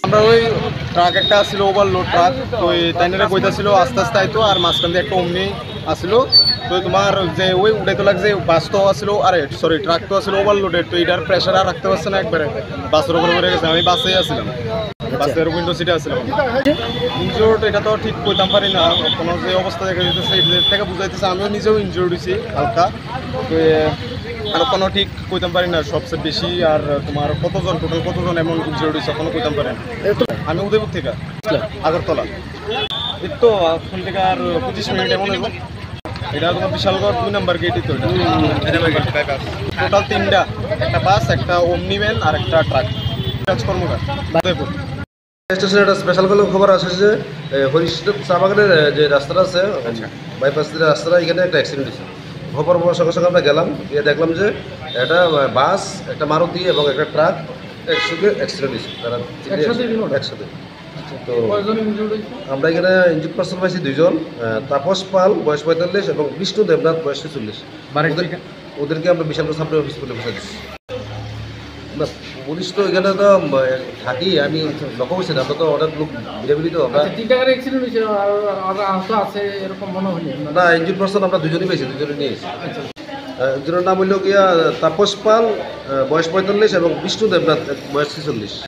আমরা ওই ট্রাক একটা আসছিল ওভারলোড ট্রাক, তো তাইনারে কইতাছিল আস্তে আস্তে আইতো আর মাঝখান দিয়ে একটা অমনি আসছিল। তো তোমার যে ওই উঠাইতে লাগছে বাস তো আসছিল, আরে সরি ট্রাক তো আসছিল ওভারলোডেড, তো এটার প্রেশার আর রাখতে পারছে না, একবারে বাসের উপরে পড়ে গেছে। আমি বাসেই আসছিলাম, বাসের উইন্ডো সিটে আসছিলাম। ইনজিওর্ড এটা তো ঠিক কইতাম পারি না, কোনো যে অবস্থা দেখা যেতেছে এর থেকে বুঝাইতেছে। আমিও নিজেও ইনজিওর্ড হয়েছি হালকা, তো আর কোনো ঠিক কইতাম পারি না সবচেয়ে বেশি। আর তোমার কতজন টোটাল কতজন এমন ইনজিওর্ড হয়েছে কোনো কইতাম পারি না। আমি উদয়পুর থেকে আগরতলা, এই তো ওখান থেকে আর 25 মিনিট এমন হইব। এটা তোমার বিশালগড় 2 নম্বর গেটই তো। টোটাল 3টা, একটা বাস, একটা ওমনি ভ্যান আর একটা ট্রাক। কর্মকার উদয়পুর স্টেশনে একটা স্পেশাল কোনো খবর আছে যে হরিষ্ঠ চা বাগানের যে রাস্তাটা আছে, বাইপাস রাস্তাটা, এখানে একটা অ্যাক্সিডেন্ট হয়েছে। খবর পাওয়ার সঙ্গে সঙ্গে আমরা গেলাম, গিয়ে দেখলাম যে একটা বাস, একটা মারুতি এবং একটা ট্রাক একসঙ্গে অ্যাক্সিডেন্ট হয়েছে। তারা একসাথে। তো আমরা এখানে ইঞ্জিন পার্সন পাইছি 2জন, তাপস পাল বয়স 45 এবং বিষ্ণু দেবনাথ বয়স 40। ওদেরকে আমরা বিশালগড় সাব হসপিটালে বসে দিচ্ছি। না পুলিশ তো এখানে তো থাকি, আমি লক্ষ্য করছি না, আমরা তো অনেক লোক বিরাবিলি তো আমরা না ইঞ্জিন পার্সন আমরা 2জনই পেয়েছি, 2জনই নিয়ে এসেছি। একজনের নাম হইল গিয়া তাপস পাল বয়স 45 এবং বিষ্ণু দেবনাথ বয়স 46।